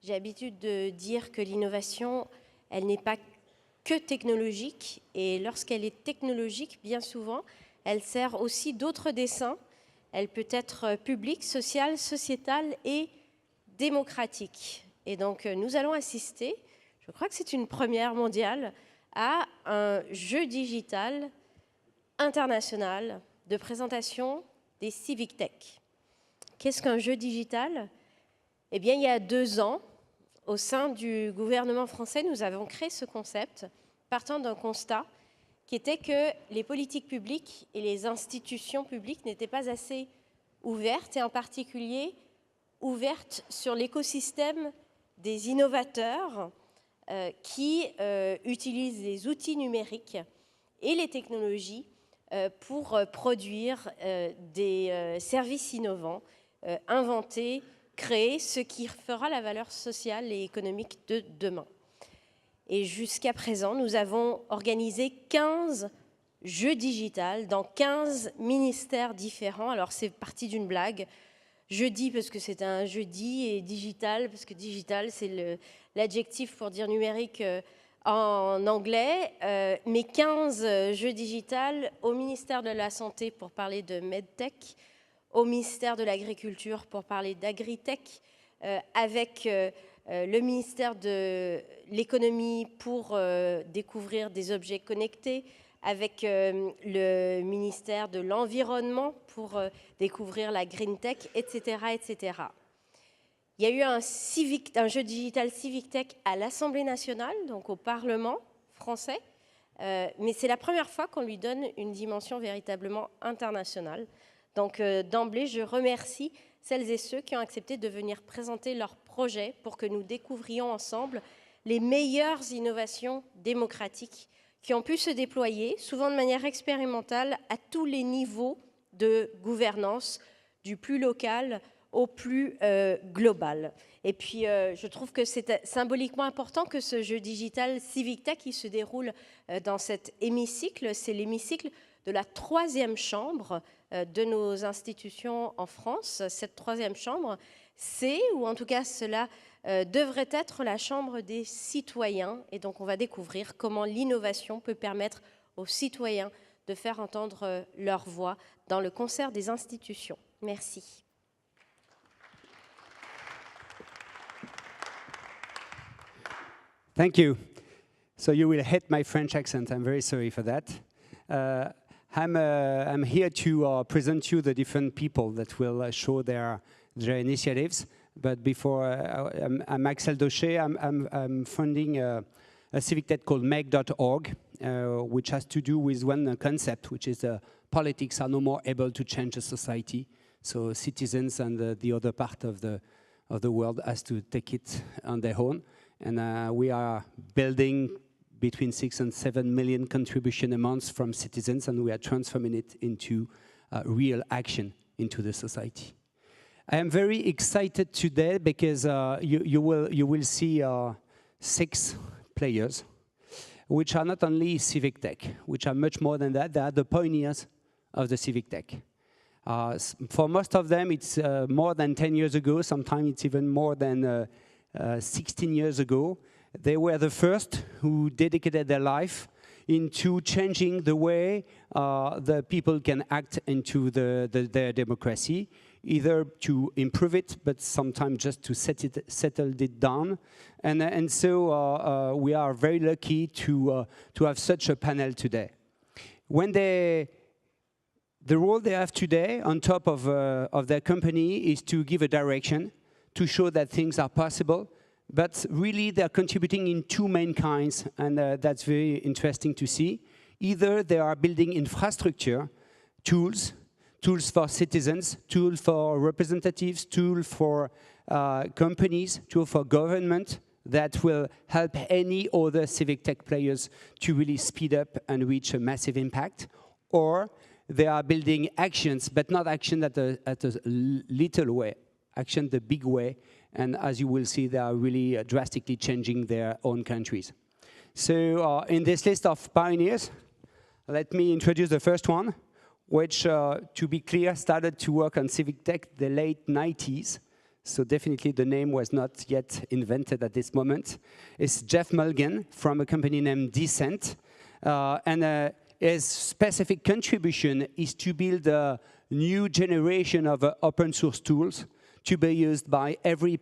J'ai l'habitude de dire que l'innovation, elle n'est pas que technologique, et lorsqu'elle est technologique, bien souvent, elle sert aussi d'autres desseins. Elle peut être publique, sociale, sociétale et démocratique. Et donc, nous allons assister, je crois que c'est une première mondiale, à un jeu digital international de présentation des civic tech. Qu'est-ce qu'un jeu digital? Eh bien, il y a 2 ans, au sein du gouvernement français, nous avons créé ce concept partant d'un constat qui était que les politiques publiques et les institutions publiques n'étaient pas assez ouvertes, et en particulier ouvertes sur l'écosystème des innovateurs qui utilisent les outils numériques et les technologies pour produire des services innovants, inventés, créer ce qui fera la valeur sociale et économique de demain. Et jusqu'à présent, nous avons organisé 15 jeux digitales dans 15 ministères différents. Alors, c'est parti d'une blague. Jeudi, parce que c'est un jeudi, et digital, parce que digital, c'est l'adjectif pour dire numérique en anglais. Mais 15 jeux digitales au ministère de la Santé pour parler de MedTech, au ministère de l'Agriculture pour parler d'agritech, avec le ministère de l'Économie pour découvrir des objets connectés, avec le ministère de l'Environnement pour découvrir la green tech, etc., etc. Il y a eu un jeu digital civic tech à l'Assemblée nationale, donc au Parlement français, mais c'est la première fois qu'on lui donne une dimension véritablement internationale. Donc d'emblée, je remercie celles et ceux qui ont accepté de venir présenter leurs projets pour que nous découvrions ensemble les meilleures innovations démocratiques qui ont pu se déployer, souvent de manière expérimentale, à tous les niveaux de gouvernance, du plus local au plus global. Et puis, je trouve que c'est symboliquement important que ce jeu digital Civic Tech qui se déroule dans cet hémicycle, c'est l'hémicycle de la 3e chambre de nos institutions en France. Cette 3e chambre, c'est, ou en tout cas cela devrait être la chambre des citoyens. Et donc on va découvrir comment l'innovation peut permettre aux citoyens de faire entendre leur voix dans le concert des institutions. Merci. Thank you. So you will hate my French accent. I'm very sorry for that. I'm here to present you the different people that will show their initiatives. But before, I'm Axel Daucher. I'm funding a civic tech called make.org, which has to do with one concept, which is politics are no more able to change a society. So citizens and the other part of the world has to take it on their own. And we are building between 6 and 7 million contribution amounts from citizens, and we are transforming it into real action into the society. I am very excited today because you will see 6 players, which are not only civic tech, which are much more than that. They are the pioneers of the civic tech. For most of them, it's more than 10 years ago. Sometimes it's even more than 16 years ago. They were the first who dedicated their life into changing the way the people can act into their democracy, either to improve it, but sometimes just to settle it down. And so we are very lucky to have such a panel today. When the role they have today on top of their company is to give a direction, to show that things are possible, but really they're contributing in 2 main kinds, and that's very interesting to see. Either they are building infrastructure, tools for citizens, tools for representatives, tools for companies, tools for government that will help any other civic tech players to really speed up and reach a massive impact. Or they are building actions, but not action at a little way, action the big way. And as you will see, they are really drastically changing their own countries. So in this list of pioneers, let me introduce the first one, which, to be clear, started to work on civic tech the late 90s. So definitely the name was not yet invented at this moment. It's Jeff Mulgan from a company named Decent. And his specific contribution is to build a new generation of open source tools to be used by every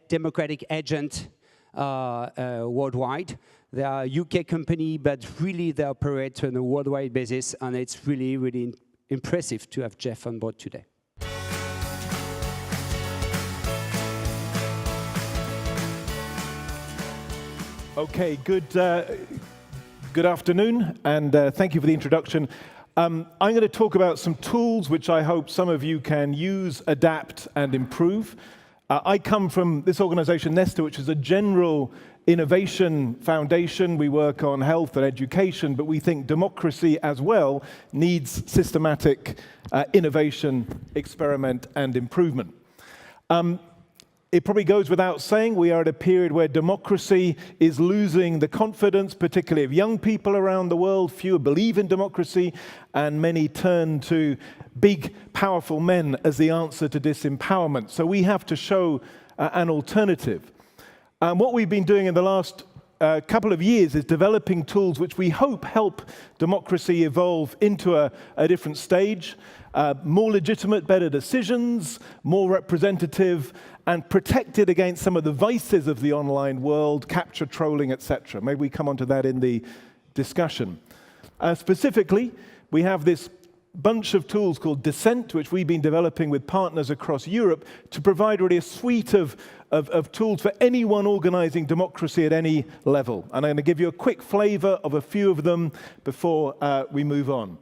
democratic agent worldwide. They are a UK company, but really they operate on a worldwide basis, and it's really, really impressive to have Jeff on board today. Okay, good afternoon, and thank you for the introduction. I'm going to talk about some tools which I hope some of you can use, adapt, and improve. I come from this organization, Nesta, which is a general innovation foundation. We work on health and education, but we think democracy as well needs systematic innovation, experiment, and improvement. It probably goes without saying, we are at a period where democracy is losing the confidence, particularly of young people around the world. Fewer believe in democracy, and many turn to big, powerful men as the answer to disempowerment. So we have to show an alternative. What we've been doing in the last couple of years is developing tools which we hope help democracy evolve into a different stage, more legitimate, better decisions, more representative, and protected against some of the vices of the online world, capture, trolling, etc. Maybe we come onto that in the discussion. Specifically, we have this bunch of tools called Dissent, which we've been developing with partners across Europe to provide really a suite of tools for anyone organizing democracy at any level. And I'm going to give you a quick flavor of a few of them before we move on.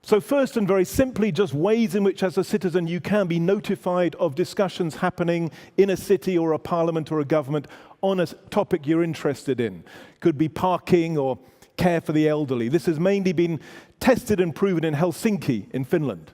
So first and very simply, just ways in which as a citizen you can be notified of discussions happening in a city or a parliament or a government on a topic you're interested in. Could be parking or care for the elderly. This has mainly been tested and proven in Helsinki in Finland.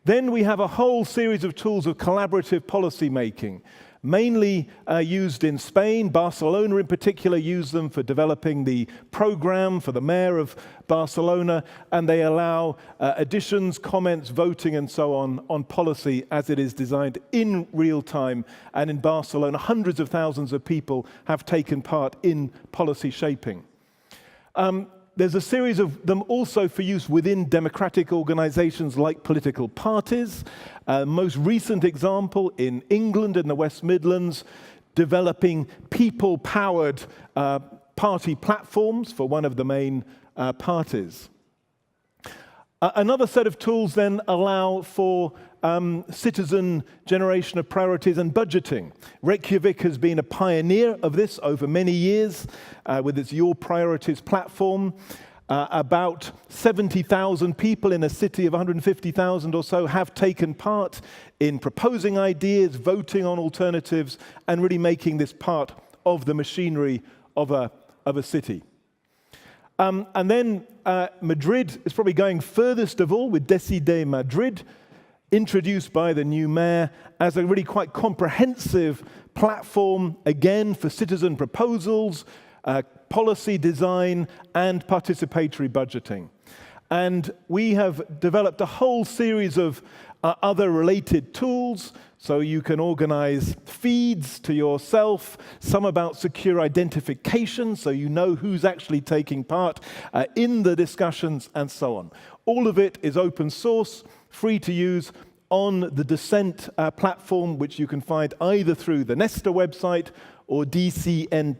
Then we have a whole series of tools of collaborative policy making, mainly used in Spain. Barcelona in particular used them for developing the program for the mayor of Barcelona, and they allow additions, comments, voting, and so on policy as it is designed in real time. And in Barcelona, hundreds of thousands of people have taken part in policy shaping. There's a series of them also for use within democratic organizations like political parties. Most recent example in England, in the West Midlands, developing people-powered party platforms for one of the main parties. Another set of tools then allow for citizen generation of priorities and budgeting. Reykjavik has been a pioneer of this over many years with its Your Priorities platform. About 70,000 people in a city of 150,000 or so have taken part in proposing ideas, voting on alternatives, and really making this part of the machinery of a city. And then Madrid is probably going furthest of all with Decide Madrid, introduced by the new mayor as a really quite comprehensive platform, again, for citizen proposals, policy design, and participatory budgeting. And we have developed a whole series of other related tools, so you can organize feeds to yourself, some about secure identification, so you know who's actually taking part in the discussions, and so on. All of it is open source, free to use on the Dissent platform, which you can find either through the Nesta website or dcent.eu.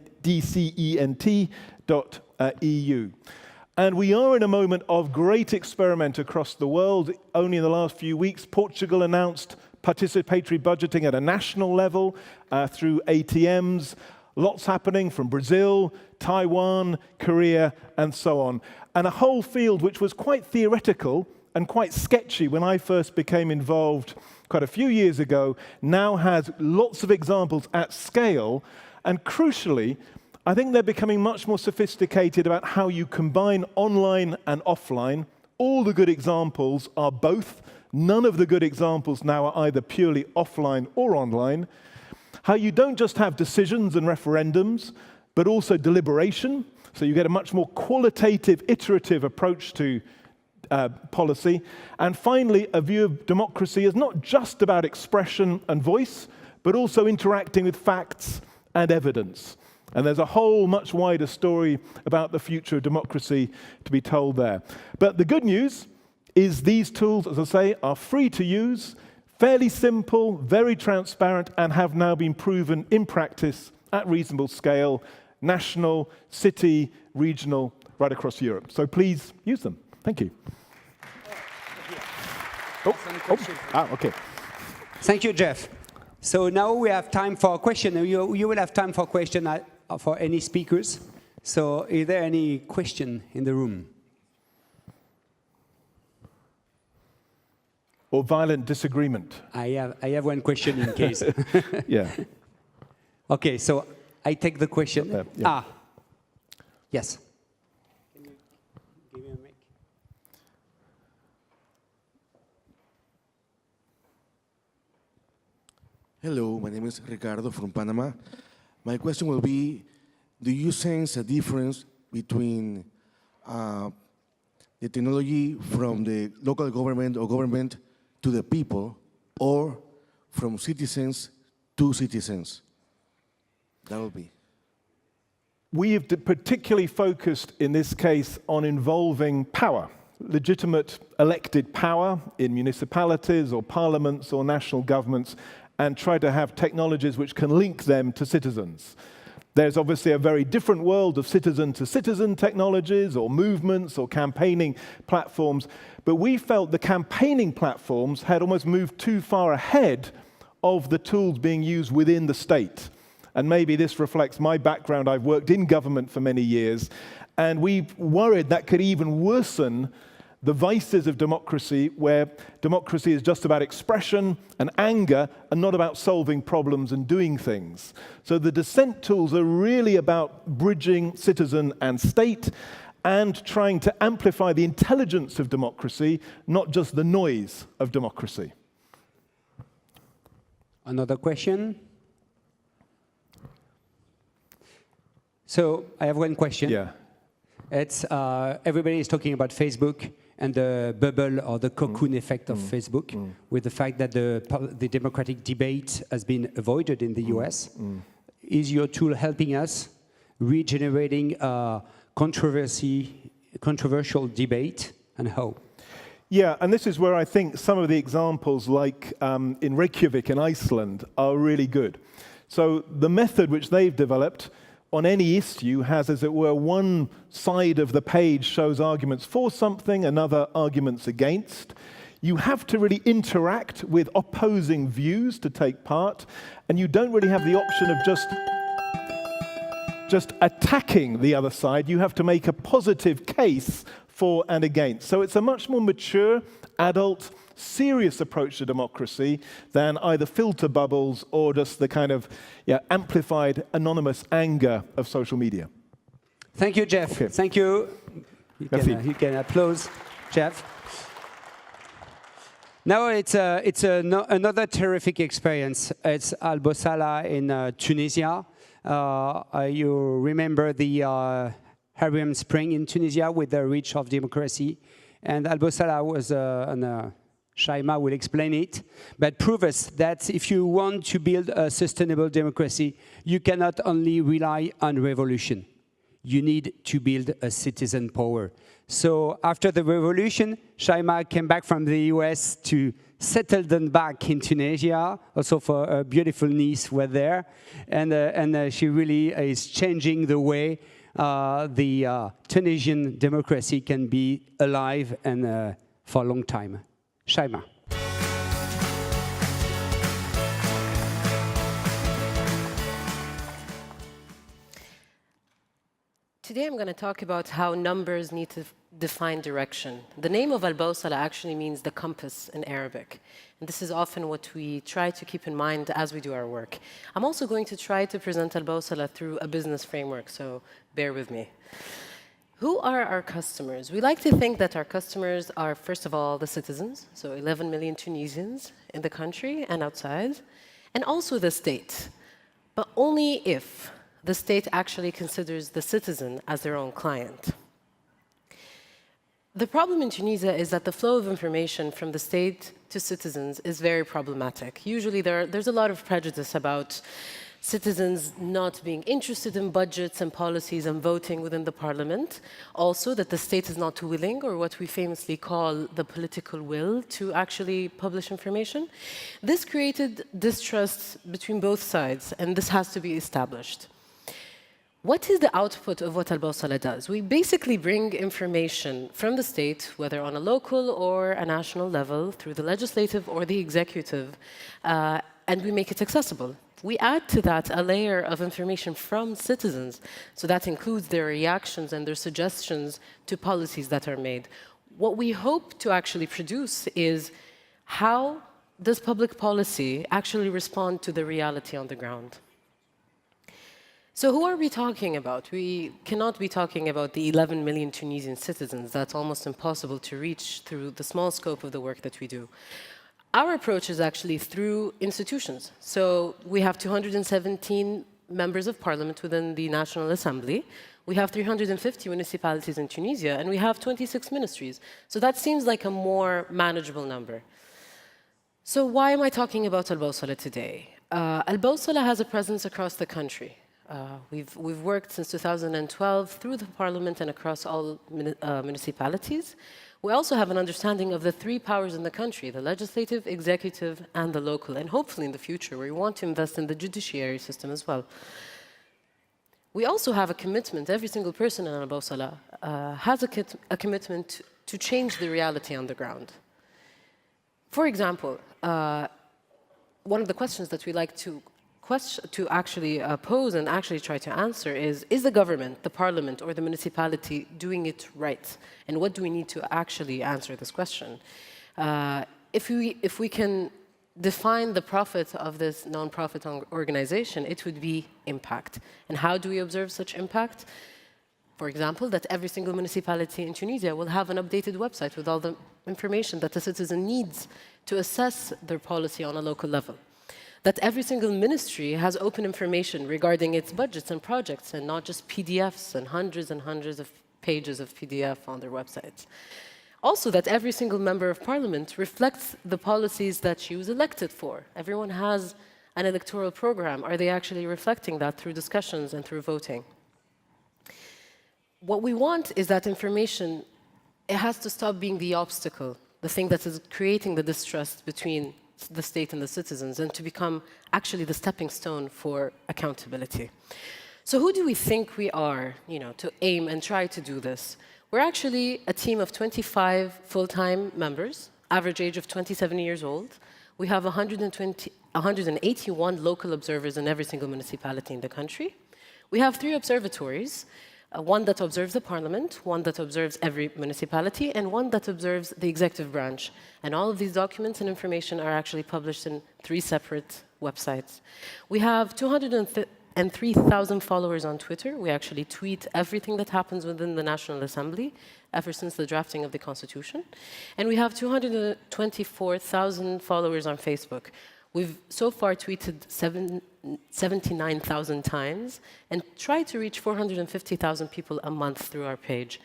And we are in a moment of great experiment across the world. Only in the last few weeks, Portugal announced participatory budgeting at a national level through ATMs. Lots happening from Brazil, Taiwan, Korea, and so on. And a whole field which was quite theoretical and quite sketchy when I first became involved quite a few years ago, now has lots of examples at scale. And crucially, I think they're becoming much more sophisticated about how you combine online and offline. All the good examples are both. None of the good examples now are either purely offline or online. How you don't just have decisions and referendums, but also deliberation. So you get a much more qualitative, iterative approach to policy. And finally, a view of democracy is not just about expression and voice, but also interacting with facts and evidence. And there's a whole much wider story about the future of democracy to be told there. But the good news is these tools, as I say, are free to use, fairly simple, very transparent, and have now been proven in practice at reasonable scale, national, city, regional, right across Europe. So please use them. Thank you. Okay. Thank you, Jeff. So now we have time for a question. You will have time for question for any speakers. So is there any question in the room? Or violent disagreement? I have one question in case. Yeah. Okay, so I take the question. Yeah. Yes. Can you give me a mic? Hello, my name is Ricardo from Panama. My question will be, do you sense a difference between the technology from the local government or government to the people, or from citizens to citizens? That will be. We have particularly focused in this case on involving power, legitimate elected power in municipalities or parliaments or national governments, and try to have technologies which can link them to citizens. There's obviously a very different world of citizen-to-citizen technologies or movements or campaigning platforms, but we felt the campaigning platforms had almost moved too far ahead of the tools being used within the state. And maybe this reflects my background. I've worked in government for many years, and we worried that could even worsen the vices of democracy, where democracy is just about expression and anger and not about solving problems and doing things. So the dissent tools are really about bridging citizen and state and trying to amplify the intelligence of democracy, not just the noise of democracy. Another question? So I have one question. Yeah. It's everybody is talking about Facebook and the bubble or the cocoon effect of Facebook, with the fact that the democratic debate has been avoided in the US. Is your tool helping us regenerating controversial debate, and how? Yeah, and this is where I think some of the examples, like in Reykjavik in Iceland, are really good. So the method which they've developed on any issue has, as it were, one side of the page shows arguments for something, another arguments against. You have to really interact with opposing views to take part, and you don't really have the option of just attacking the other side. You have to make a positive case for and against. So it's a much more mature, adult, serious approach to democracy than either filter bubbles or just the kind of amplified, anonymous anger of social media. Thank you, Jeff. Okay. Thank you. You can applause, Jeff. Now it's another terrific experience. It's Al-Bosala in Tunisia. You remember the Arab Spring in Tunisia with the reach of democracy. And Al-Bosala was Shaima will explain it, but prove us that if you want to build a sustainable democracy, you cannot only rely on revolution. You need to build a citizen power. So after the revolution, Shaima came back from the US to settle them back in Tunisia. Also for a beautiful niece were there. And she really is changing the way the Tunisian democracy can be alive and for a long time. Shaima. Today I'm going to talk about how numbers need to define direction. The name of Al-Bawsala actually means the compass in Arabic. And this is often what we try to keep in mind as we do our work. I'm also going to try to present Al-Bawsala through a business framework, so bear with me. Who are our customers? We like to think that our customers are, first of all, the citizens, so 11 million Tunisians in the country and outside, and also the state, but only if the state actually considers the citizen as their own client. The problem in Tunisia is that the flow of information from the state to citizens is very problematic. Usually there's a lot of prejudice about citizens not being interested in budgets and policies and voting within the parliament. Also, that the state is not willing, or what we famously call the political will, to actually publish information. This created distrust between both sides, and this has to be established. What is the output of what Al-Bawsala does? We basically bring information from the state, whether on a local or a national level, through the legislative or the executive, and we make it accessible. We add to that a layer of information from citizens, so that includes their reactions and their suggestions to policies that are made. What we hope to actually produce is how does public policy actually respond to the reality on the ground? So who are we talking about? We cannot be talking about the 11 million Tunisian citizens. That's almost impossible to reach through the small scope of the work that we do. Our approach is actually through institutions. So we have 217 members of parliament within the National Assembly. We have 350 municipalities in Tunisia, and we have 26 ministries. So that seems like a more manageable number. So why am I talking about Al-Bawsala today? Al-Bawsala has a presence across the country. We've worked since 2012 through the parliament and across all municipalities. We also have an understanding of the three powers in the country, the legislative, executive, and the local, and hopefully in the future we want to invest in the judiciary system as well. We also have a commitment, every single person in Al-Bawsala has a commitment to change the reality on the ground. For example, one of the questions that we like to actually pose and actually try to answer is the government, the parliament, or the municipality doing it right? And what do we need to actually answer this question? If we can define the profit of this non-profit organization, it would be impact. And how do we observe such impact? For example, that every single municipality in Tunisia will have an updated website with all the information that the citizen needs to assess their policy on a local level. That every single ministry has open information regarding its budgets and projects, and not just PDFs and hundreds of pages of PDF on their websites. Also, that every single member of parliament reflects the policies that she was elected for. Everyone has an electoral program. Are they actually reflecting that through discussions and through voting? What we want is that information, it has to stop being the obstacle, the thing that is creating the distrust between the state and the citizens, and to become actually the stepping stone for accountability. So who do we think we are, to aim and try to do this? We're actually a team of 25 full-time members, average age of 27 years old. We have 181 local observers in every single municipality in the country. We have 3 observatories, one that observes the parliament, one that observes every municipality, and one that observes the executive branch. And all of these documents and information are actually published in 3 separate websites. We have 203,000 followers on Twitter. We actually tweet everything that happens within the National Assembly ever since the drafting of the Constitution. And we have 224,000 followers on Facebook. We've so far tweeted 79,000 times and tried to reach 450,000 people a month through our page.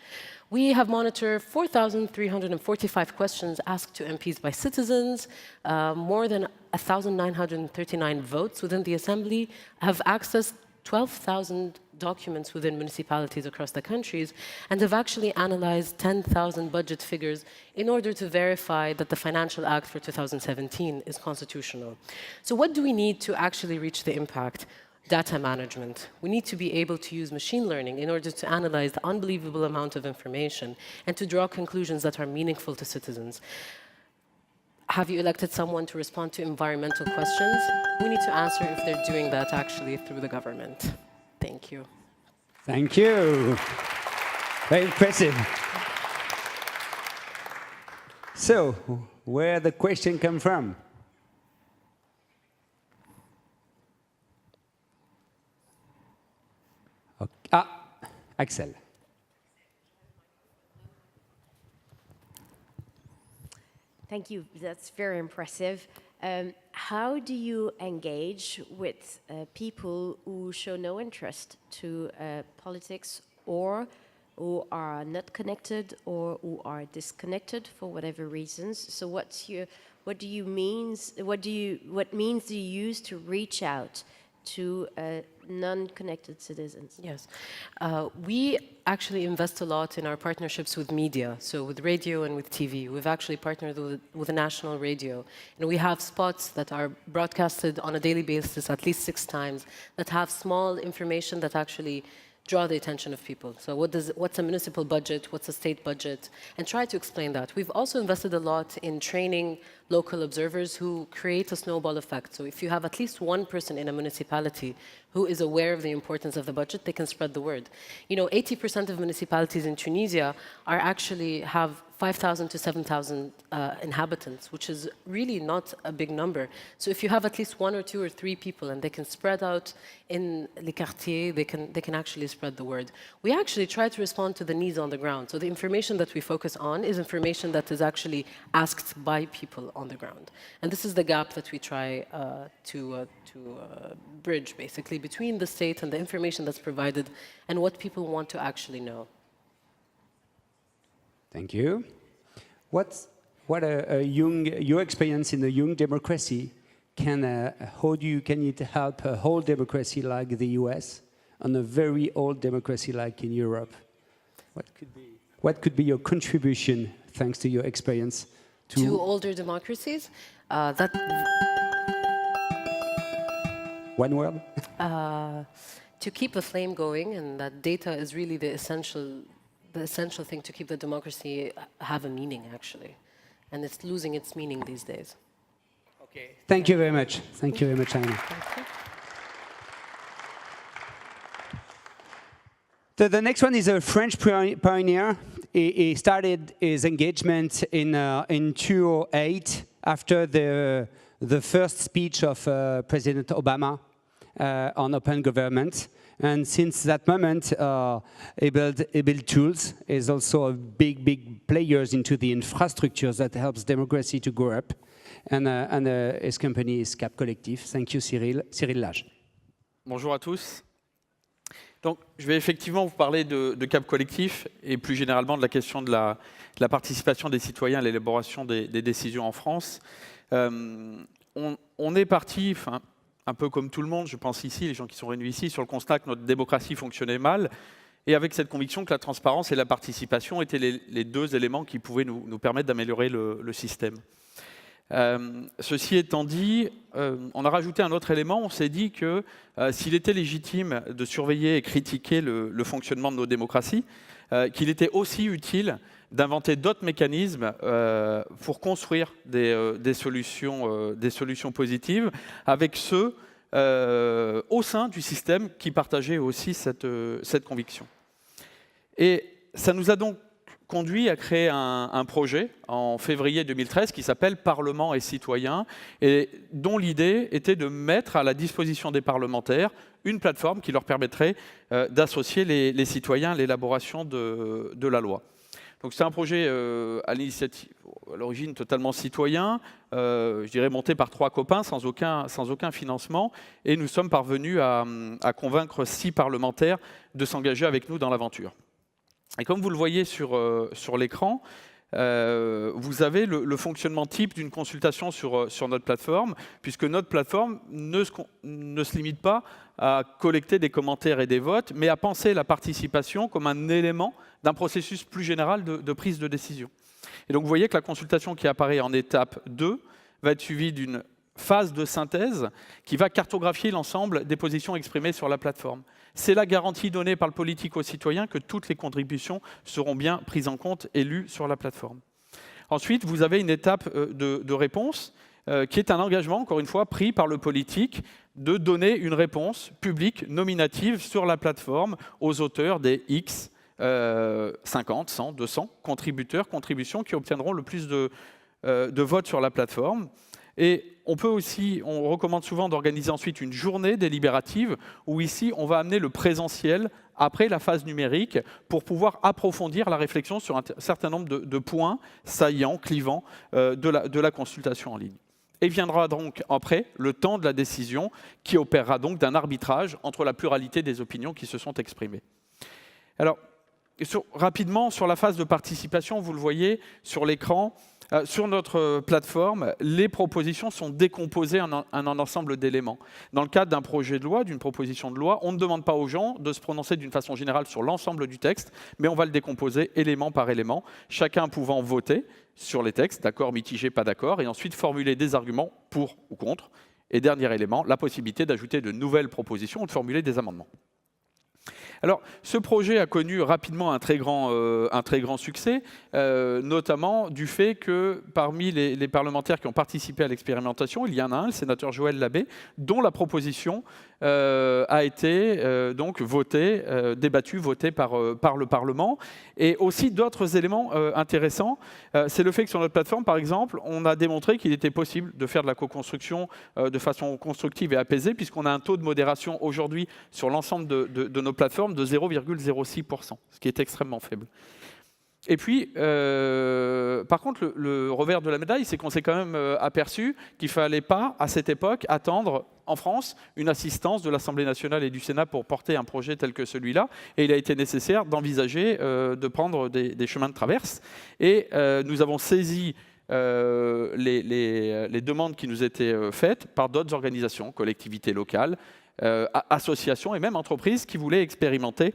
We have monitored 4,345 questions asked to MPs by citizens, more than 1,939 votes within the Assembly, have accessed 12,000 documents within municipalities across the countries, and have actually analyzed 10,000 budget figures in order to verify that the Financial Act for 2017 is constitutional. So what do we need to actually reach the impact? Data management. We need to be able to use machine learning in order to analyze the unbelievable amount of information and to draw conclusions that are meaningful to citizens. Have you elected someone to respond to environmental questions? We need to answer if they're doing that actually through the government. Thank you. Thank you. Very impressive. So, where the question come from? Okay. Axel. Thank you. That's very impressive. How do you engage with people who show no interest to politics, or who are not connected, or who are disconnected for whatever reasons? So what's what means do you use to reach out to non-connected citizens? Yes. We actually invest a lot in our partnerships with media, so with radio and with TV. We've actually partnered with a national radio, and we have spots that are broadcasted on a daily basis at least 6 times that have small information that actually draw the attention of people. So what's a municipal budget, what's a state budget, and try to explain that. We've also invested a lot in training local observers who create a snowball effect. So if you have at least one person in a municipality who is aware of the importance of the budget, they can spread the word. You know, 80% of municipalities in Tunisia are actually have 5,000 to 7,000 inhabitants, which is really not a big number. So if you have at least 1 or 2 or 3 people and they can spread out in les quartiers, they can actually spread the word. We actually try to respond to the needs on the ground. So the information that we focus on is information that is actually asked by people on the ground. And this is the gap that we try to bridge, basically, between the state and the information that's provided and what people want to actually know. Thank you. Your experience in the young democracy can it help a whole democracy like the US and a very old democracy like in Europe? What could be your contribution thanks to your experience to older democracies? One word? To keep the flame going, and that data is really the essential thing to keep the democracy have a meaning, actually. And it's losing its meaning these days. Okay. Thank you very much. Thank you very much, Anna. The next one is a French pioneer. He started his engagement in 2008 after the first speech of President Obama on open government. And since that moment, he built tools. Is also a big players into the infrastructures that helps democracy to grow up. And his company is Cap Collectif. Thank you, Cyril. Cyril Lage. Bonjour à tous. Donc, je vais effectivement vous parler de Cap Collectif et plus généralement de la question de la participation des citoyens à l'élaboration des décisions en France. On est parti, un peu comme tout le monde, je pense ici, les gens qui sont réunis ici, sur le constat que notre démocratie fonctionnait mal, et avec cette conviction que la transparence et la participation étaient les 2 éléments qui pouvaient nous permettre d'améliorer le système. Ceci étant dit, on a rajouté un autre élément, on s'est dit que s'il était légitime de surveiller et critiquer le fonctionnement de nos démocraties, qu'il était aussi utile d'inventer d'autres mécanismes pour construire des solutions positives avec ceux au sein du système qui partageaient aussi cette conviction. Et ça nous a donc conduit à créer un projet en février 2013 qui s'appelle Parlement et citoyens et dont l'idée était de mettre à la disposition des parlementaires une plateforme qui leur permettrait d'associer les citoyens à l'élaboration de la loi. Donc c'est un projet à l'origine totalement citoyen, je dirais monté par 3 copains sans aucun financement, et nous sommes parvenus à convaincre 6 parlementaires de s'engager avec nous dans l'aventure. Et comme vous le voyez sur l'écran, vous avez le fonctionnement type d'une consultation sur notre plateforme, puisque notre plateforme ne se limite pas à collecter des commentaires et des votes, mais à penser la participation comme un élément d'un processus plus général de prise de décision. Et donc vous voyez que la consultation qui apparaît en étape 2 va être suivie d'une phase de synthèse qui va cartographier l'ensemble des positions exprimées sur la plateforme. C'est la garantie donnée par le politique aux citoyens que toutes les contributions seront bien prises en compte et lues sur la plateforme. Ensuite, vous avez une étape de réponse qui est un engagement, encore une fois, pris par le politique de donner une réponse publique nominative sur la plateforme aux auteurs des X 50, 100, 200 contributions qui obtiendront le plus de votes sur la plateforme. Et on recommande souvent d'organiser ensuite une journée délibérative où ici on va amener le présentiel après la phase numérique pour pouvoir approfondir la réflexion sur un certain nombre de points saillants, clivants de la consultation en ligne. Et viendra donc après le temps de la décision qui opérera donc d'un arbitrage entre la pluralité des opinions qui se sont exprimées. Alors, rapidement, sur la phase de participation, vous le voyez sur l'écran, Sur notre plateforme, les propositions sont décomposées en un ensemble d'éléments. Dans le cadre d'un projet de loi, d'une proposition de loi, on ne demande pas aux gens de se prononcer d'une façon générale sur l'ensemble du texte, mais on va le décomposer élément par élément, chacun pouvant voter sur les textes, d'accord, mitigé, pas d'accord, et ensuite formuler des arguments pour ou contre. Et dernier élément, la possibilité d'ajouter de nouvelles propositions ou de formuler des amendements. Alors, ce projet a connu rapidement un très grand succès, notamment du fait que parmi les parlementaires qui ont participé à l'expérimentation, il y en a un, le sénateur Joël Labbé, dont la proposition a été donc votée, débattue, votée par le Parlement. Et aussi d'autres éléments intéressants, c'est le fait que sur notre plateforme, par exemple, on a démontré qu'il était possible de faire de la co-construction de façon constructive et apaisée, puisqu'on a un taux de modération aujourd'hui sur l'ensemble de nos plateformes de 0,06%, ce qui est extrêmement faible. Et puis, par contre, le revers de la médaille, c'est qu'on s'est quand même aperçu qu'il ne fallait pas, à cette époque, attendre en France une assistance de l'Assemblée nationale et du Sénat pour porter un projet tel que celui-là. Et il a été nécessaire d'envisager de prendre des chemins de traverse. Et nous avons saisi les demandes qui nous étaient faites par d'autres organisations, collectivités locales, associations et même entreprises qui voulaient expérimenter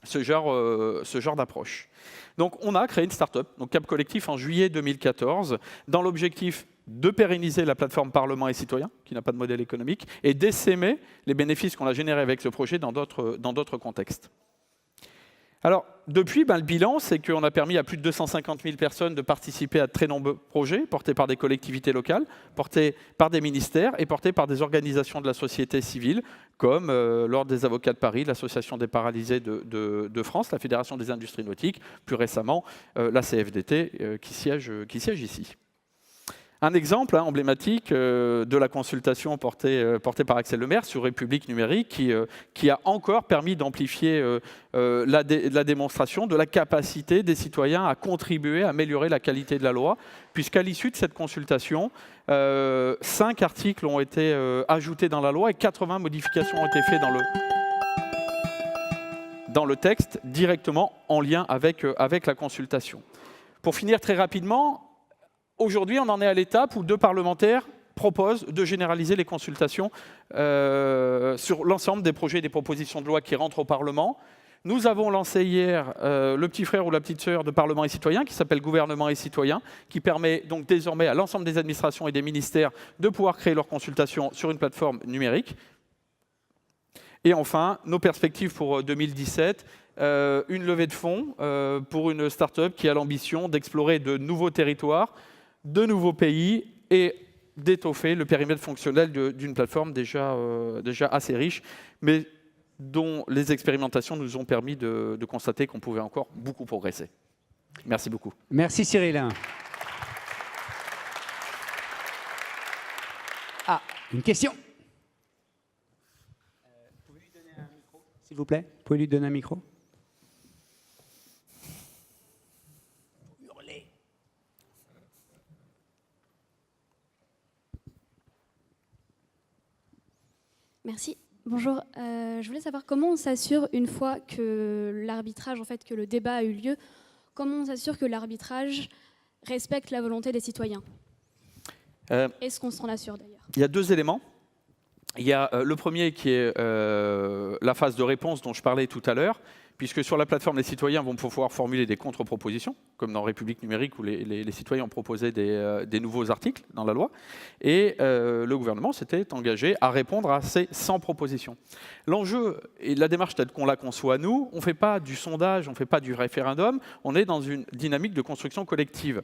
ce genre d'approche. Donc on a créé une start-up, donc Cap Collectif, en juillet 2014, dans l'objectif de pérenniser la plateforme Parlement et Citoyens, qui n'a pas de modèle économique, et d'essaimer les bénéfices qu'on a générés avec ce projet dans d'autres contextes. Alors, depuis, le bilan, c'est qu'on a permis à plus de 250 000 personnes de participer à de très nombreux projets portés par des collectivités locales, portés par des ministères et portés par des organisations de la société civile, comme l'Ordre des avocats de Paris, l'Association des paralysés de France, la Fédération des industries nautiques, plus récemment la CFDT qui siège ici. Un exemple emblématique de la consultation portée par Axel Lemaire sur République numérique qui a encore permis d'amplifier la démonstration de la capacité des citoyens à contribuer à améliorer la qualité de la loi, puisqu'à l'issue de cette consultation, 5 articles ont été ajoutés dans la loi et 80 modifications ont été faites dans le texte directement en lien avec la consultation. Pour finir très rapidement, aujourd'hui, on en est à l'étape où 2 parlementaires proposent de généraliser les consultations sur l'ensemble des projets et des propositions de loi qui rentrent au Parlement. Nous avons lancé hier le petit frère ou la petite sœur de Parlement et Citoyens, qui s'appelle Gouvernement et Citoyens, qui permet donc désormais à l'ensemble des administrations et des ministères de pouvoir créer leurs consultations sur une plateforme numérique. Et enfin, nos perspectives pour 2017, une levée de fonds pour une start-up qui a l'ambition d'explorer de nouveaux territoires, de nouveaux pays et d'étoffer le périmètre fonctionnel d'une plateforme déjà assez riche, mais dont les expérimentations nous ont permis de constater qu'on pouvait encore beaucoup progresser. Merci beaucoup. Merci Cyril. Ah, une question. Pouvez-vous lui donner un micro, s'il vous plaît? Vous pouvez lui donner un micro? Merci. Bonjour. Je voulais savoir comment on s'assure, une fois que l'arbitrage, que le débat a eu lieu, comment on s'assure que l'arbitrage respecte la volonté des citoyens? Est-ce qu'on s'en assure d'ailleurs? Il y a 2 éléments. Il y a le premier qui est la phase de réponse dont je parlais tout à l'heure, puisque sur la plateforme, les citoyens vont pouvoir formuler des contre-propositions, comme dans République numérique où les citoyens ont proposé des nouveaux articles dans la loi. Et le gouvernement s'était engagé à répondre à ces 100 propositions. L'enjeu et la démarche telle qu'on la conçoit, nous, on ne fait pas du sondage, on ne fait pas du référendum, on est dans une dynamique de construction collective.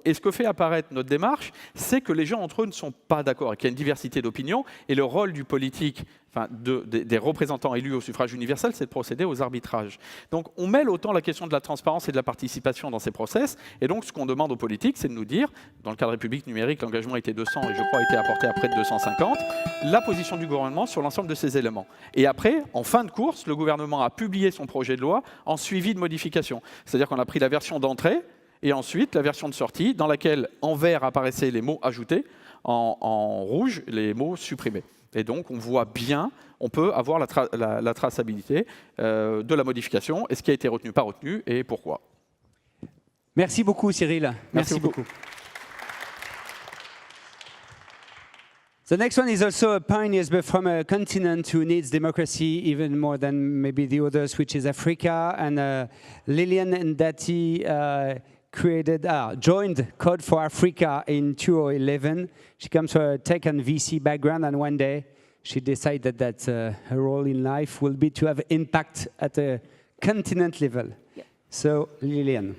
Et ce que fait apparaître notre démarche, c'est que les gens entre eux ne sont pas d'accord et qu'il y a une diversité d'opinions. Et le rôle du politique, des représentants élus au suffrage universel, c'est de procéder aux arbitrages. Donc on mêle autant la question de la transparence et de la participation dans ces process, et donc ce qu'on demande aux politiques, c'est de nous dire, dans le cadre République numérique, l'engagement était 200 et je crois a été apporté à près de 250, la position du gouvernement sur l'ensemble de ces éléments. Et après, en fin de course, le gouvernement a publié son projet de loi en suivi de modification. C'est-à-dire qu'on a pris la version d'entrée et ensuite la version de sortie, dans laquelle en vert apparaissaient les mots ajoutés, en rouge les mots supprimés. Et donc, on voit bien, on peut avoir la traçabilité de la modification, et ce qui a été retenu, pas retenu, et pourquoi. Merci beaucoup, Cyril. Merci beaucoup. The next one is also a pioneer, but from a continent who needs democracy even more than maybe the others, which is Africa. And Lilian Ndati joined Code for Africa in 2011. She comes from a tech and VC background, and one day she decided that her role in life will be to have impact at a continent level. Yep. So, Lilian.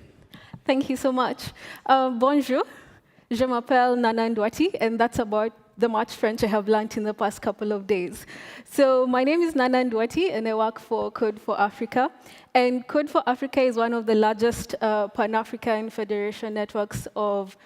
Thank you so much. Bonjour, je m'appelle Nana Ndwati, and that's about the much French I have learned in the past couple of days. So my name is Nana Ndwati, and I work for Code for Africa. And Code for Africa is one of the largest Pan-African federation networks of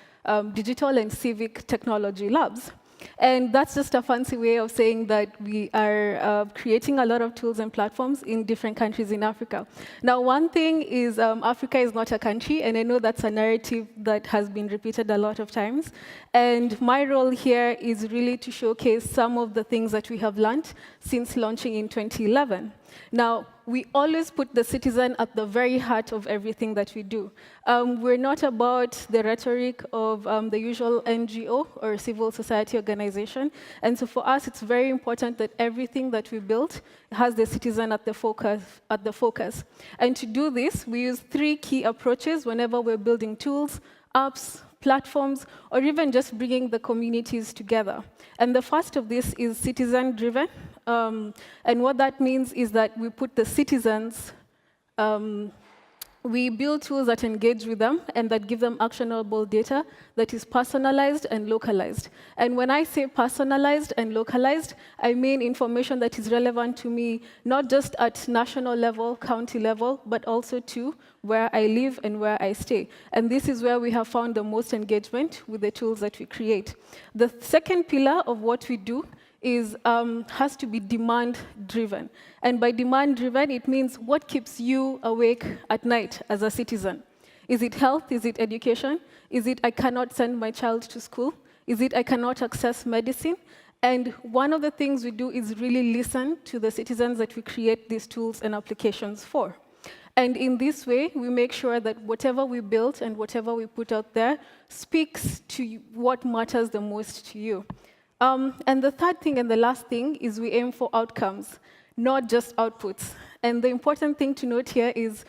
digital and civic technology labs. And that's just a fancy way of saying that we are creating a lot of tools and platforms in different countries in Africa. Now, one thing is Africa is not a country, and I know that's a narrative that has been repeated a lot of times. And my role here is really to showcase some of the things that we have learned since launching in 2011. Now, we always put the citizen at the very heart of everything that we do. We're not about the rhetoric of the usual NGO or civil society organization. And so for us, it's very important that everything that we build has the citizen at the focus. And to do this, we use 3 key approaches whenever we're building tools, apps, platforms, or even just bringing the communities together. And the first of this is citizen-driven. And what that means is that we put the citizens, we build tools that engage with them and that give them actionable data that is personalized and localized. And when I say personalized and localized, I mean information that is relevant to me, not just at national level, county level, but also to where I live and where I stay. And this is where we have found the most engagement with the tools that we create. The second pillar of what we do is has to be demand-driven. And by demand-driven, it means what keeps you awake at night as a citizen. Is it health? Is it education? Is it I cannot send my child to school? Is it I cannot access medicine? And one of the things we do is really listen to the citizens that we create these tools and applications for. And in this way, we make sure that whatever we build and whatever we put out there speaks to what matters the most to you. And the third thing and the last thing is we aim for outcomes, not just outputs. And the important thing to note here is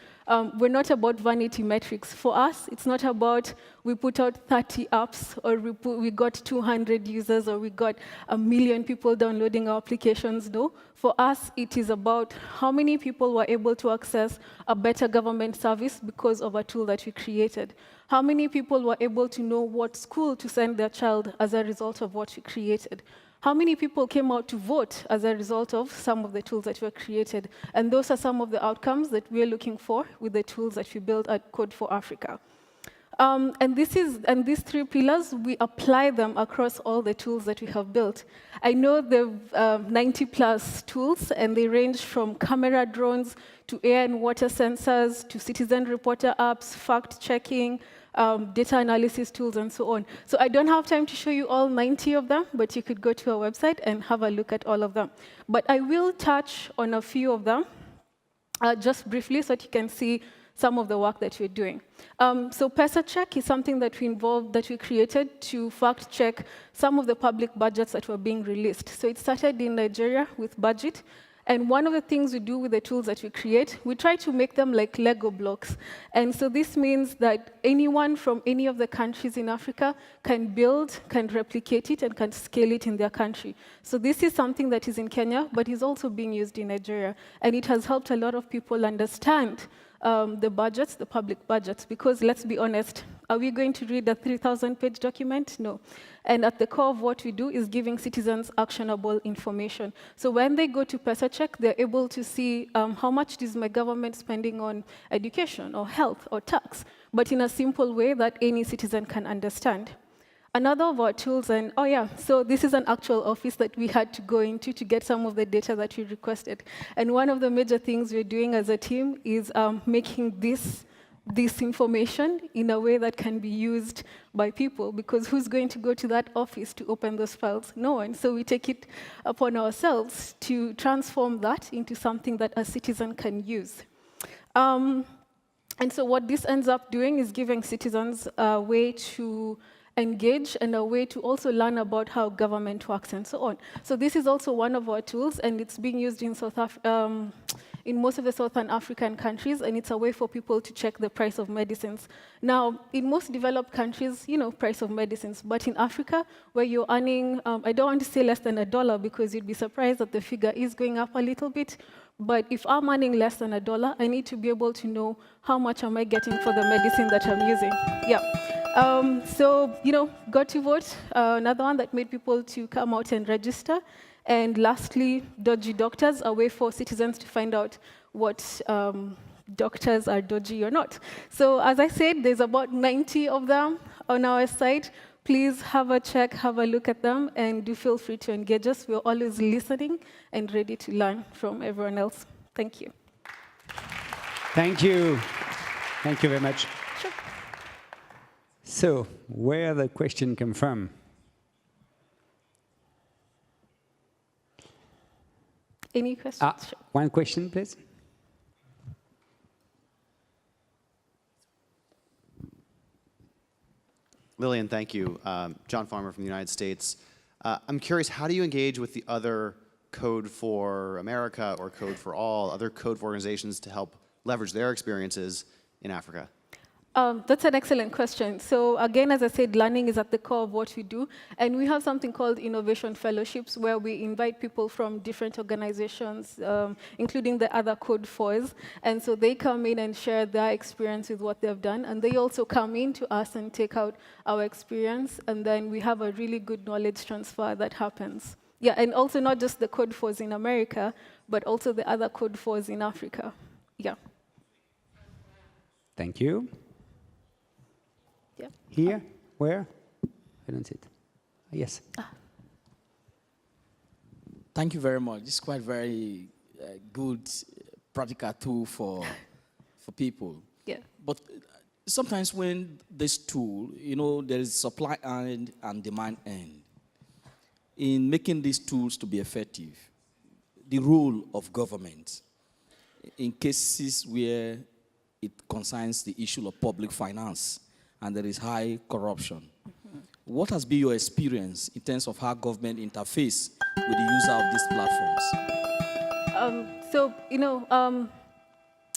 we're not about vanity metrics. For us, it's not about we put out 30 apps or we got 200 users or we got 1 million people downloading our applications. No. For us, it is about how many people were able to access a better government service because of a tool that we created. How many people were able to know what school to send their child as a result of what we created? How many people came out to vote as a result of some of the tools that were created? And those are some of the outcomes that we're looking for with the tools that we built at Code for Africa. And these 3 pillars, we apply them across all the tools that we have built. I know there are 90+ tools, and they range from camera drones to air and water sensors to citizen reporter apps, fact-checking, data analysis tools, and so on. So I don't have time to show you all 90 of them, but you could go to our website and have a look at all of them. But I will touch on a few of them just briefly so that you can see some of the work that we're doing. So PesaCheck is something that we created to fact-check some of the public budgets that were being released. So it started in Nigeria with budget. And one of the things we do with the tools that we create, we try to make them like Lego blocks. And so this means that anyone from any of the countries in Africa can build, can replicate it, and can scale it in their country. So this is something that is in Kenya, but is also being used in Nigeria. And it has helped a lot of people understand the budgets, the public budgets, because let's be honest, are we going to read a 3,000-page document? No. And at the core of what we do is giving citizens actionable information. So when they go to PesaCheck, they're able to see how much is my government spending on education or health or tax, but in a simple way that any citizen can understand. Another of our tools, and so this is an actual office that we had to go into to get some of the data that we requested. And one of the major things we're doing as a team is making this information in a way that can be used by people, because who's going to go to that office to open those files? No one. So we take it upon ourselves to transform that into something that a citizen can use. And so what this ends up doing is giving citizens a way to engage and a way to also learn about how government works and so on. So this is also one of our tools, and it's being used in in most of the Southern African countries, and it's a way for people to check the price of medicines. Now, in most developed countries, you know, price of medicines, but in Africa, where you're earning, I don't want to say less than $1 because you'd be surprised that the figure is going up a little bit, but if I'm earning less than $1, I need to be able to know how much am I getting for the medicine that I'm using. Yeah. So, you know, got to vote, another one that made people to come out and register. And lastly, dodgy doctors, a way for citizens to find out what doctors are dodgy or not. So as I said, there's about 90 of them on our site. Please have a check, have a look at them, and do feel free to engage us. We're always listening and ready to learn from everyone else. Thank you. Thank you. Thank you very much. Sure. So, where the question come from? Any questions? Sure. One question, please. Lillian, thank you. John Farmer from the United States. I'm curious, how do you engage with the other Code for America or Code for All, other Code for organizations to help leverage their experiences in Africa? That's an excellent question. So again, as I said, learning is at the core of what we do. And we have something called Innovation Fellowships, where we invite people from different organizations, including the other Code 4s. And so they come in and share their experience with what they've done. And they also come in to us and take out our experience. And then we have a really good knowledge transfer that happens. Yeah, and also not just the Code 4s in America, but also the other Code 4s in Africa. Yeah. Thank you. Yeah. Here? Where? I don't see it. Yes. Thank you very much. This is quite very good practical tool for people. Yeah. But sometimes when this tool, you know, there is supply end and demand end. In making these tools to be effective, the role of government in cases where it concerns the issue of public finance and there is high corruption. Mm-hmm. What has been your experience in terms of how government interface with the user of these platforms? So, you know,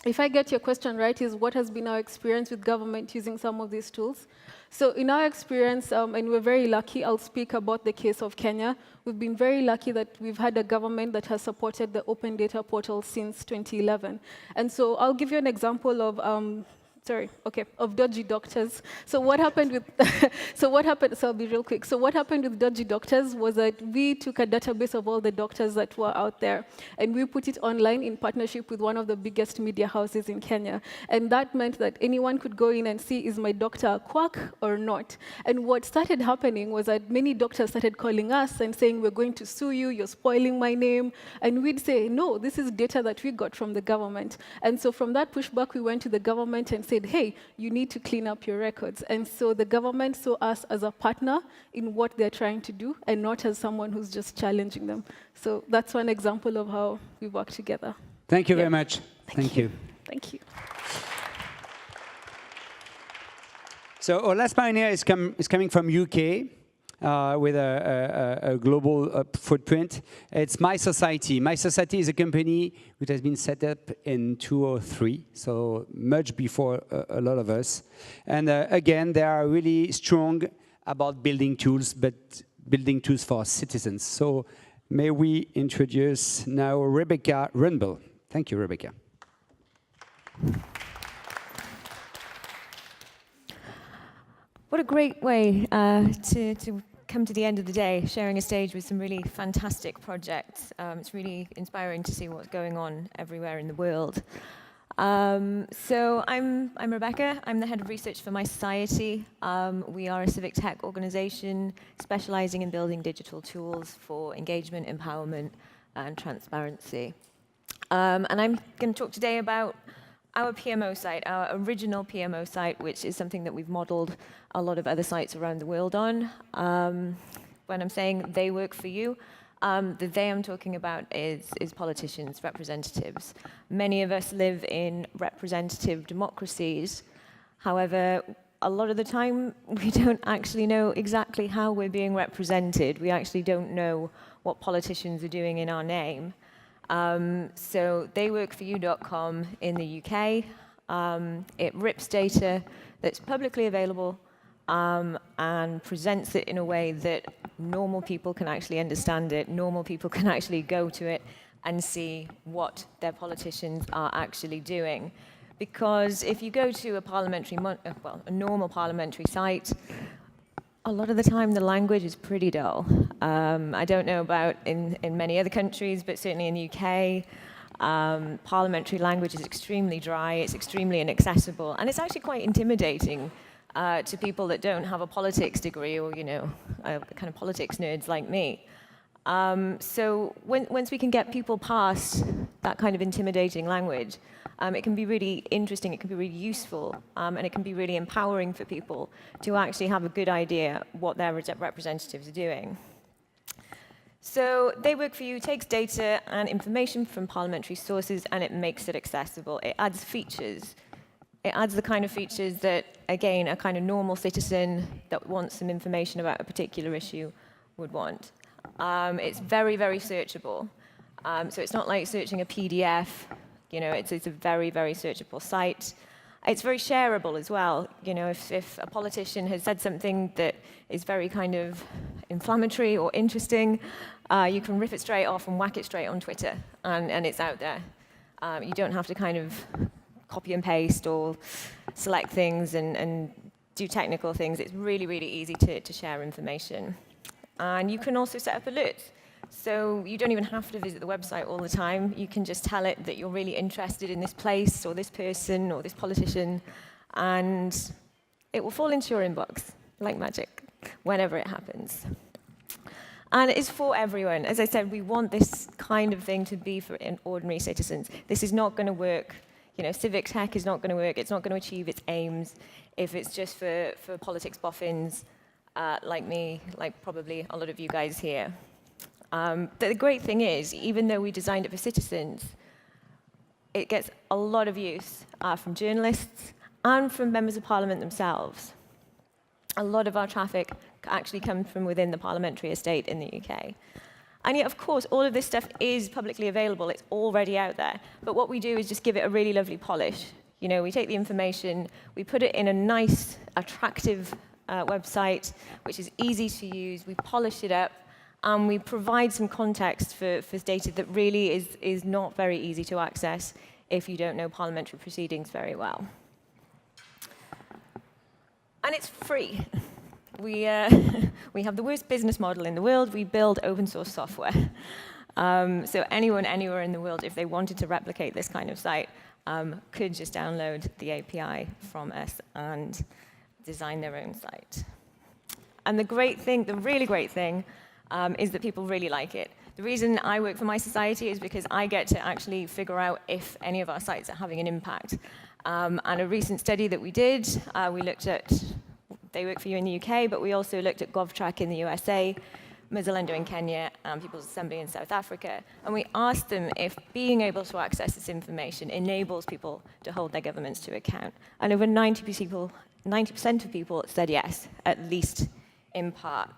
if I get your question right, is what has been our experience with government using some of these tools? So in our experience, and we're very lucky, I'll speak about the case of Kenya. We've been very lucky that we've had a government that has supported the Open Data Portal since 2011. And so I'll give you an example of of dodgy doctors. So what happened with, so I'll be real quick. So what happened with dodgy doctors was that we took a database of all the doctors that were out there, and we put it online in partnership with one of the biggest media houses in Kenya. And that meant that anyone could go in and see, is my doctor a quack or not? And what started happening was that many doctors started calling us and saying, we're going to sue you, you're spoiling my name. And we'd say, no, this is data that we got from the government. And so from that pushback, we went to the government and said, hey, you need to clean up your records. And so the government saw us as a partner in what they're trying to do and not as someone who's just challenging them. So that's one example of how we work together. Thank you very much. Thank you. Thank you. So our last pioneer is coming from UK. With a global footprint. It's My Society. My Society is a company which has been set up in 2003, so much before a lot of us. And again, they are really strong about building tools, but building tools for citizens. So may we introduce now Rebecca Runble. Thank you, Rebecca. What a great way to come to the end of the day, sharing a stage with some really fantastic projects. It's really inspiring to see what's going on everywhere in the world. So I'm Rebecca. I'm the head of research for My Society. We are a civic tech organization specializing in building digital tools for engagement, empowerment, and transparency. And I'm going to talk today about our PMO site, our original PMO site, which is something that we've modeled a lot of other sites around the world on. When I'm saying they work for you, The they I'm talking about is politicians, representatives. Many of us live in representative democracies. However, a lot of the time, we don't actually know exactly how we're being represented. We actually don't know what politicians are doing in our name. So theyworkforyou.com in the UK, it rips data that's publicly available and presents it in a way that normal people can actually understand it, normal people can actually go to it and see what their politicians are actually doing. Because if you go to a normal parliamentary site, a lot of the time the language is pretty dull. I don't know about in many other countries, but certainly in the UK, parliamentary language is extremely dry, it's extremely inaccessible, and it's actually quite intimidating to people that don't have a politics degree or, kind of politics nerds like me. So once we can get people past that kind of intimidating language, it can be really interesting, it can be really useful, and it can be really empowering for people to actually have a good idea what their representatives are doing. So They Work For You takes data and information from parliamentary sources and it makes it accessible. It adds features. It adds the kind of features that, again, a kind of normal citizen that wants some information about a particular issue would want. It's very, very searchable. So it's not like searching a PDF. It's a very, very searchable site. It's very shareable as well. If a politician has said something that is very kind of inflammatory or interesting, you can rip it straight off and whack it straight on Twitter, and it's out there. You don't have to kind of copy and paste or select things and do technical things. It's really, really easy to share information. And you can also set up alerts. So you don't even have to visit the website all the time. You can just tell it that you're really interested in this place or this person or this politician, and it will fall into your inbox like magic whenever it happens. And it's for everyone. As I said, we want this kind of thing to be for ordinary citizens. This is not going to work. Civic tech is not going to work. It's not going to achieve its aims if it's just for politics boffins like me, like probably a lot of you guys here. The great thing is, even though we designed it for citizens, it gets a lot of use from journalists and from members of parliament themselves. A lot of our traffic actually comes from within the parliamentary estate in the UK. And yet, of course, all of this stuff is publicly available. It's already out there. But what we do is just give it a really lovely polish. We take the information, we put it in a nice, attractive website, which is easy to use. We polish it up, and we provide some context for data that really is not very easy to access if you don't know parliamentary proceedings very well. And it's free. We have the worst business model in the world. We build open source software. So anyone, anywhere in the world, if they wanted to replicate this kind of site, could just download the API from us and design their own site. And the really great thing, is that people really like it. The reason I work for my society is because I get to actually figure out if any of our sites are having an impact. And a recent study that we did, we looked at They Work For You in the UK, but we also looked at GovTrack in the USA, Mzalendo in Kenya, and People's Assembly in South Africa. And we asked them if being able to access this information enables people to hold their governments to account. And over 90% of people said yes, at least in part.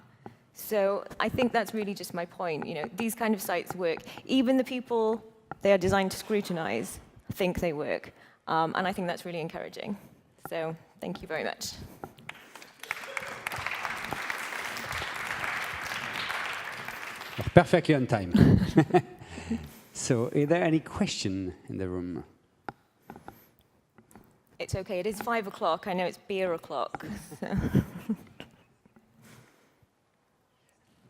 So I think that's really just my point. These kind of sites work. Even the people they are designed to scrutinize think they work. And I think that's really encouraging. So thank you very much. Perfectly on time. So, is there any question in the room? It's okay. It is 5 o'clock. I know it's beer o'clock.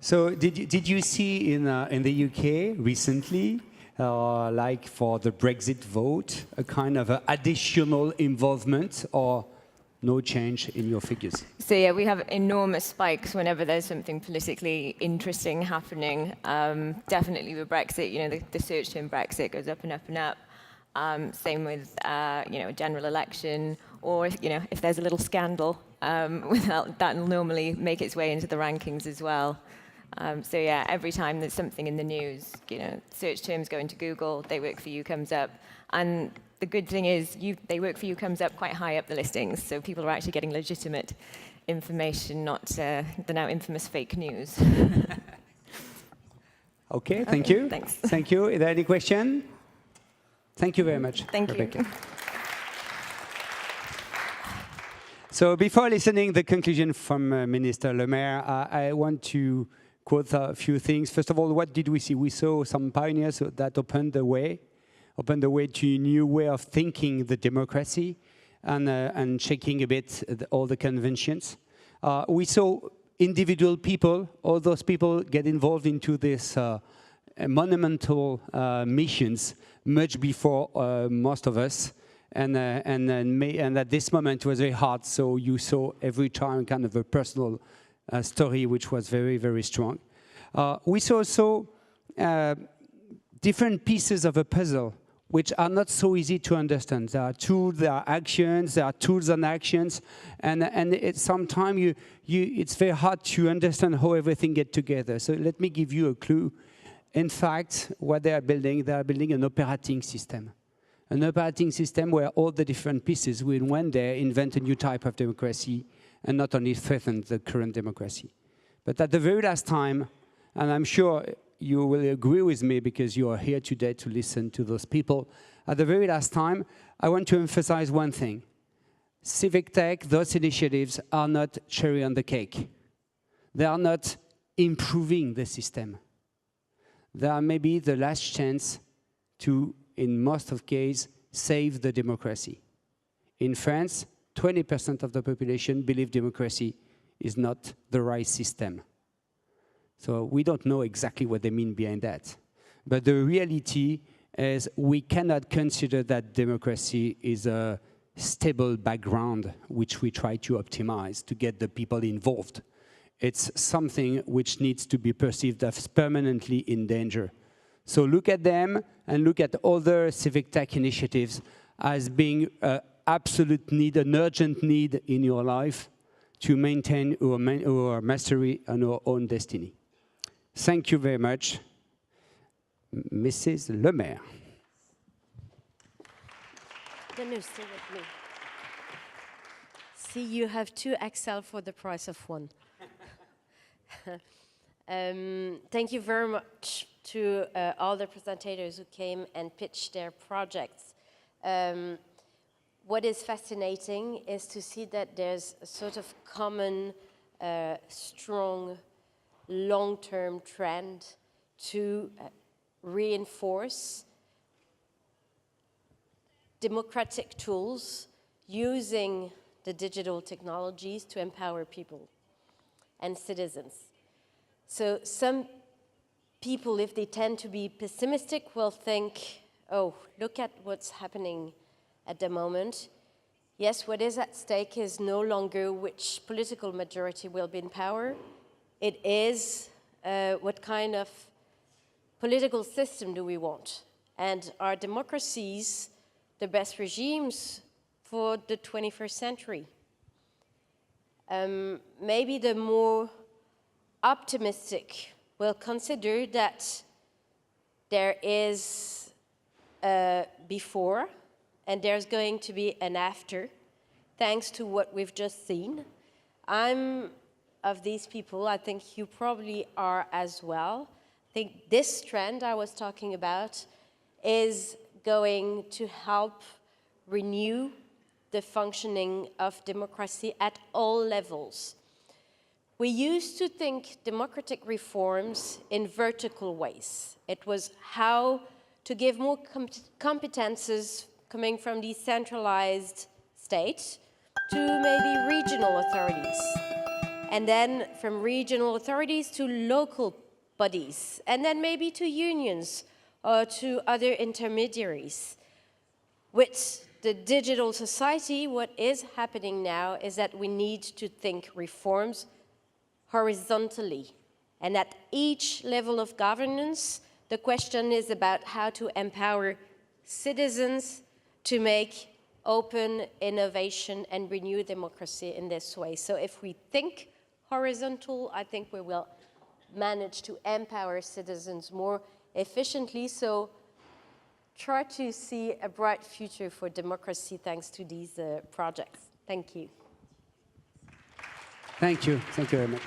So did you see in the UK recently, like for the Brexit vote, a kind of additional involvement or no change in your figures? So yeah, we have enormous spikes whenever there's something politically interesting happening. Definitely with Brexit, the search term Brexit goes up and up and up. Same with a general election, or if there's a little scandal, that will normally make its way into the rankings as well. So yeah, every time there's something in the news, you know, search terms go into Google, they work for you comes up. And the good thing is they work for you comes up quite high up the listings, so people are actually getting legitimate information, not the now infamous fake news. Okay, thank you. Thanks. Thank you. Is there any question? Thank you very much. Thank Rebecca. you. So before listening the conclusion from Minister Le Maire, I want to quote a few things. First of all, what did we see? We saw some pioneers that opened the way to a new way of thinking the democracy and shaking a bit all the conventions. We saw individual people, all those people get involved into this monumental missions much before most of us. And at this moment it was very hard, so you saw every time kind of a personal story which was very, very strong. We saw also different pieces of a puzzle which are not so easy to understand. There are tools, there are actions, there are tools and actions, and sometimes it's very hard to understand how everything gets together. So let me give you a clue. In fact, what they are building an operating system. An operating system where all the different pieces will one day invent a new type of democracy and not only threaten the current democracy. But at the very last time, and I'm sure you will agree with me because you are here today to listen to those people, at the very last time, I want to emphasize one thing. Civic tech, those initiatives are not cherry on the cake. They are not improving the system. They are maybe the last chance to, in most of cases, save the democracy. In France, 20% of the population believe democracy is not the right system. So we don't know exactly what they mean behind that. But the reality is we cannot consider that democracy is a stable background which we try to optimize to get the people involved. It's something which needs to be perceived as permanently in danger. So look at them and look at other civic tech initiatives as being an absolute need, an urgent need in your life to maintain our mastery and our own destiny. Thank you very much, Mrs. Le Maire. No, stay with me. See, you have 2 Excel for the price of 1. Thank you very much to all the presenters who came and pitched their projects. What is fascinating is to see that there's a sort of common, strong, long-term trend to reinforce democratic tools using the digital technologies to empower people and citizens. So some people, if they tend to be pessimistic, will think, oh, look at what's happening at the moment. Yes, what is at stake is no longer which political majority will be in power. It is what kind of political system do we want? And are democracies the best regimes for the 21st century? Maybe the more optimistic will consider that there is a before and there's going to be an after, thanks to what we've just seen. I'm of these people, I think you probably are as well. I think this trend I was talking about is going to help renew the functioning of democracy at all levels. We used to think democratic reforms in vertical ways. It was how to give more competences coming from decentralized states to maybe regional authorities. And then from regional authorities to local bodies, and then maybe to unions or to other intermediaries. With the digital society, what is happening now is that we need to think reforms horizontally. And at each level of governance, the question is about how to empower citizens to make open innovation and renew democracy in this way. So if we think horizontal, I think we will manage to empower citizens more efficiently. So try to see a bright future for democracy thanks to these projects. Thank you. Thank you. Thank you very much.